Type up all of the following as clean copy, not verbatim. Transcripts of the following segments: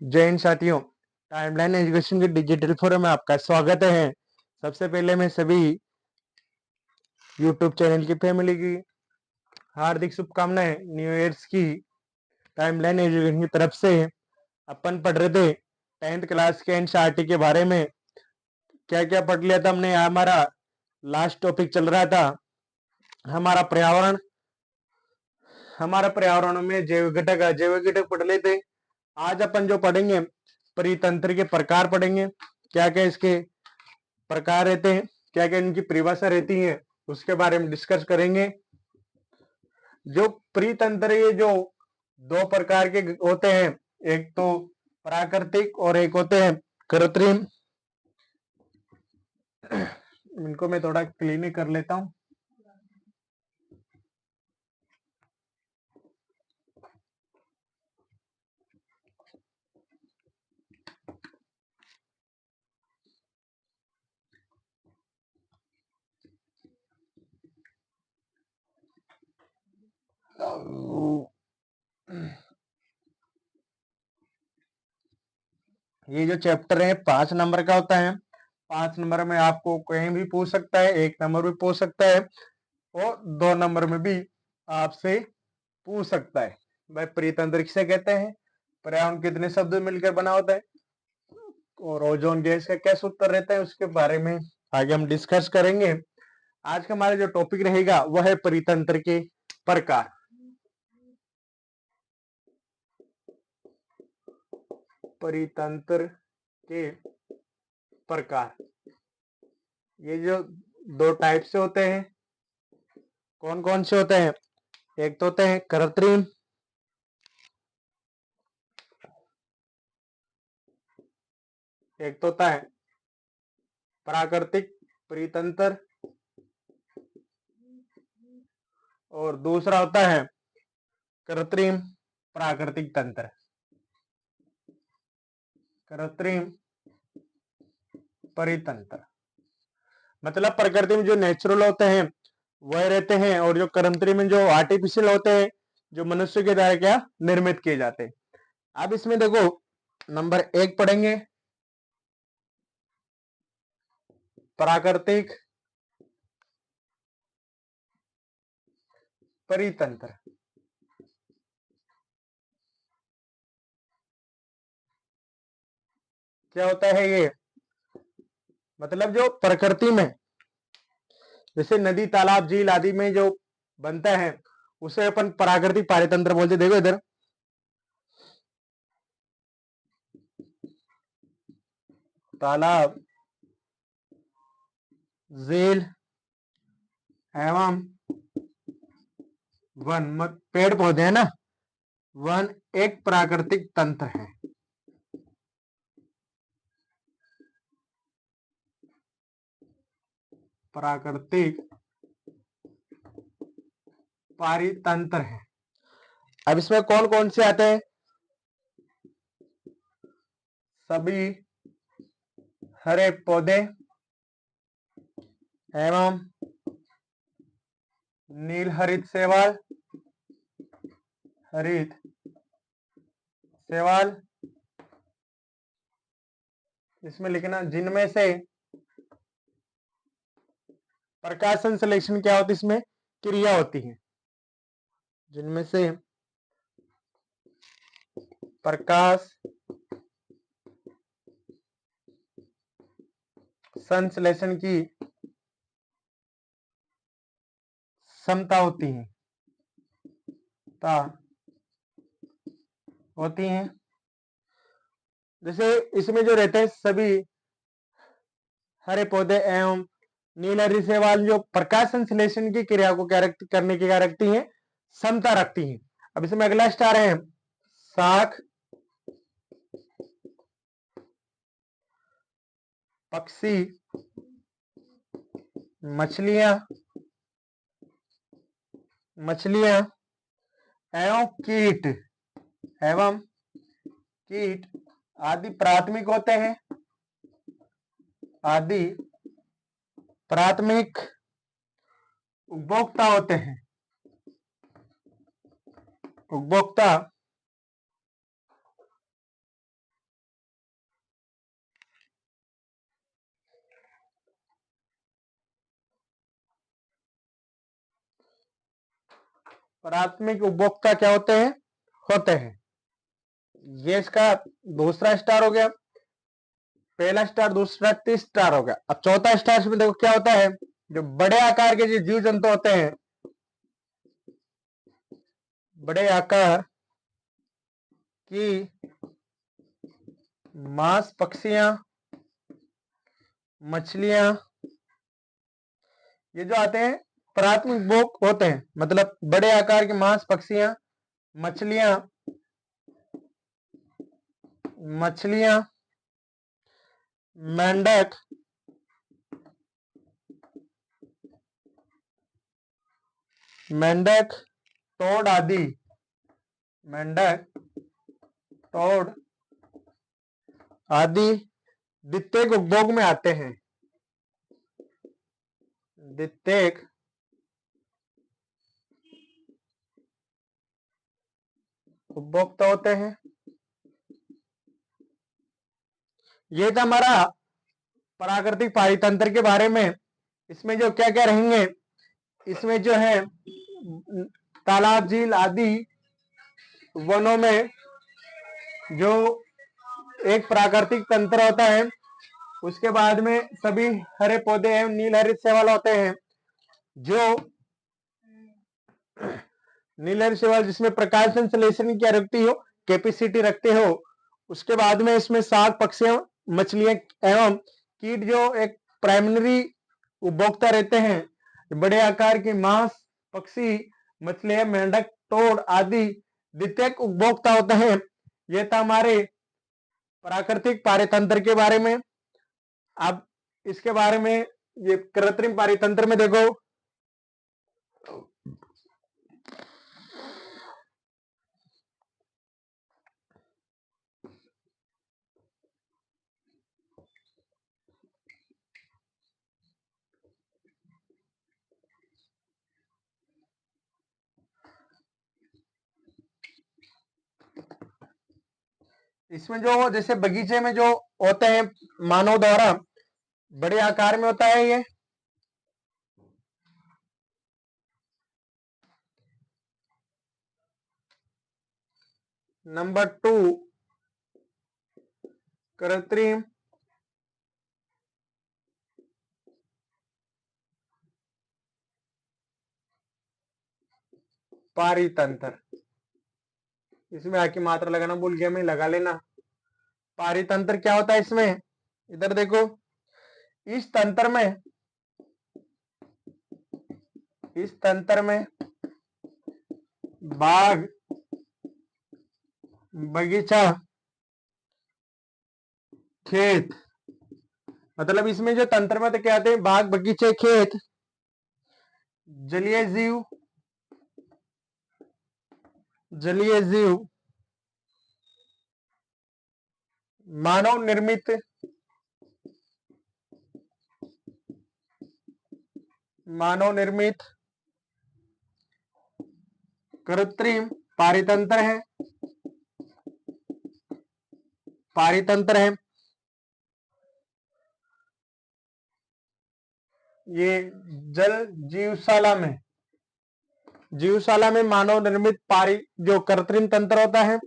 जय हिंद साथियों। Timeline education के डिजिटल फोरम में आपका स्वागत है। सबसे पहले मैं सभी यूट्यूब चैनल की फैमिली की हार्दिक शुभकामनाएं न्यू ईयर्स की। टाइमलाइन एजुकेशन की तरफ से अपन पढ़ रहे थे 10th क्लास के एनसीईआरटी के बारे में। क्या क्या पढ़ लिया था हमने। हमारा लास्ट टॉपिक चल रहा था हमारा पर्यावरण। हमारा पर्यावरण में जैव घटक पढ़ लेते। आज अपन जो पढ़ेंगे परितंत्र के प्रकार पढ़ेंगे। क्या क्या इसके प्रकार रहते हैं, क्या क्या इनकी परिभाषा रहती है, उसके बारे में डिस्कस करेंगे। जो परितंत्र ये जो दो प्रकार के होते हैं, एक तो प्राकृतिक और एक होते हैं कृत्रिम। इनको मैं थोड़ा क्लीन कर लेता हूं। ये जो चैप्टर है 5 नंबर का होता है। 5 नंबर में आपको कहीं भी पूछ सकता है, 1 नंबर भी पूछ सकता है और 2 नंबर में भी आपसे पूछ सकता है। भाई परितंत्र किसे कहते हैं, पर्यावरण कितने शब्द मिलकर बना होता है और ओजोन गैस का क्या सूत्र रहता है, उसके बारे में आगे हम डिस्कस करेंगे। आज का हमारा जो टॉपिक रहेगा वह है परितंत्र के प्रकार। परितंत्र के प्रकार ये जो दो टाइप से होते हैं, कौन कौन से होते हैं। एक तो होते हैं कृत्रिम, एक तो होता है प्राकृतिक परितंत्र और दूसरा होता है कृत्रिम प्राकृतिक तंत्र। कृत्रिम परितंत्र मतलब प्रकृति में जो नेचुरल होते हैं वह रहते हैं, और जो कृत्रिम में जो आर्टिफिशियल होते हैं, जो मनुष्य के द्वारा क्या निर्मित किए जाते हैं। अब इसमें देखो नंबर 1 पढ़ेंगे प्राकृतिक परितंत्र। क्या होता है ये, मतलब जो प्रकृति में जैसे नदी तालाब झील आदि में जो बनता है उसे अपन प्राकृतिक परितंत्र बोलते। देखो इधर तालाब झील एवं वन, मत पेड़ पौधे है ना, वन एक प्राकृतिक तंत्र है। प्राकृतिक पारितंत्र है। अब इसमें कौन कौन से आते हैं, सभी हरे पौधे एवं नील हरित शैवाल, हरित शैवाल इसमें लिखना, जिनमें से प्रकाश संश्लेषण क्या होती है, इसमें क्रिया होती है, जिनमें से प्रकाश संश्लेषण की क्षमता होती है ता होती है। जैसे इसमें जो रहते हैं सभी हरे पौधे एवं नील हरी शैवाल जो प्रकाश संश्लेषण की क्रिया को क्या करने की क्या रखती है, क्षमता रखती है। अब इसमें अगला स्टार है शाक, पक्षी, मछलियां एवं कीट आदि प्राथमिक होते हैं, आदि प्राथमिक उपभोक्ता होते हैं। उपभोक्ता प्राथमिक उपभोक्ता क्या होते हैं। ये इसका दूसरा स्टार हो गया, पहला स्टार, दूसरा, तीसरा स्टार हो गया। अब चौथा स्टार में देखो क्या होता है, जो बड़े आकार के जो जीव जंतु होते हैं, बड़े आकार की मांस पक्षियां, मछलियां, ये जो आते हैं प्राथमिक उपभोग होते हैं। मतलब बड़े आकार के मांस पक्षियां, मछलियां, मेंढक, टोड आदि, द्वितीयक उपभोग में आते हैं, द्वितीयक उपभोक्ता होते हैं। ये था हमारा प्राकृतिक पारितंत्र के बारे में। इसमें जो क्या क्या रहेंगे, इसमें जो है तालाब, झील आदि वनों में जो एक प्राकृतिक तंत्र होता है, उसके बाद में सभी हरे पौधे एवं नील हरित शैवाल होते हैं। जो नील हरित शैवाल जिसमें प्रकाश संश्लेषण की रखती हो, कैपेसिटी रखते हो। उसके बाद में इसमें शाक, पक्षियां, मछलियां एवं कीट जो एक प्राइमरी उपभोक्ता रहते हैं। बड़े आकार के मांस, पक्षी, मछलियां, मेंढक, टोड आदि द्वितीयक उपभोक्ता होते हैं। ये था हमारे प्राकृतिक पारितंत्र के बारे में। अब इसके बारे में ये कृत्रिम पारितंत्र में देखो, इसमें जो जैसे बगीचे में जो होते हैं मानव द्वारा, बड़े आकार में होता है ये। नंबर 2, कृत्रिम पारितंत्र। इसमें आकी मात्रा लगाना भूल गया मैं, लगा लेना। पारितंत्र क्या होता है इसमें, इधर देखो, इस तंत्र में बाग, बगीचा, खेत, मतलब इसमें जो तंत्र में तो क्या आते हैं, बाग, बगीचे, खेत, जलीय जीव, मानव निर्मित कृत्रिम पारितंत्र है। ये जल जीवशाला में मानव निर्मित जो कृत्रिम तंत्र होता है।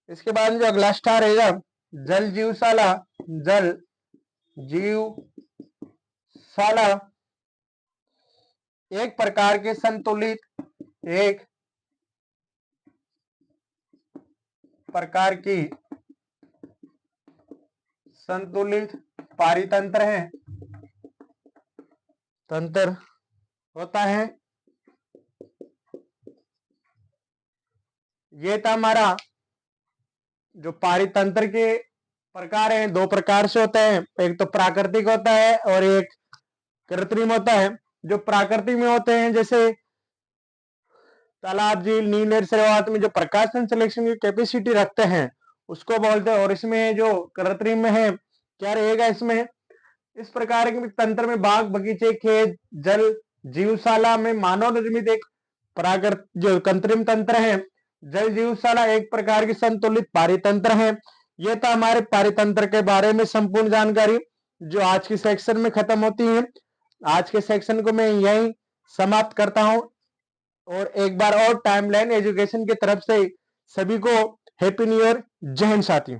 इसके बाद जो अगला स्टार रहेगा, जल जीवशाला एक प्रकार के संतुलित पारितंत्र है, तंत्र होता है। ये था हमारा जो पारितंत्र के प्रकार हैं, 2 प्रकार से होते हैं, एक तो प्राकृतिक होता है और एक कृत्रिम होता है। जो प्राकृतिक में होते हैं, जैसे तालाब, झील, नील हरित शैवाल में जो प्रकाश संश्लेषण की कैपेसिटी रखते हैं उसको बोलते हैं। और इसमें जो कृत्रिम में है, क्या रहेगा इसमें, इस प्रकार के तंत्र में बाग, बगीचे, खेत, जल जीवशाला में मानव निर्मित एक जो कृत्रिम तंत्र है। जल जीवशाला एक प्रकार की संतुलित पारितंत्र है। यह था हमारे पारितंत्र के बारे में संपूर्ण जानकारी, जो आज के सेक्शन में खत्म होती है। आज के सेक्शन को मैं यहीं समाप्त करता हूं। और एक बार और टाइमलाइन एजुकेशन की तरफ से सभी को हैप्पी न्यू ईयर। जय हिंद साथियों।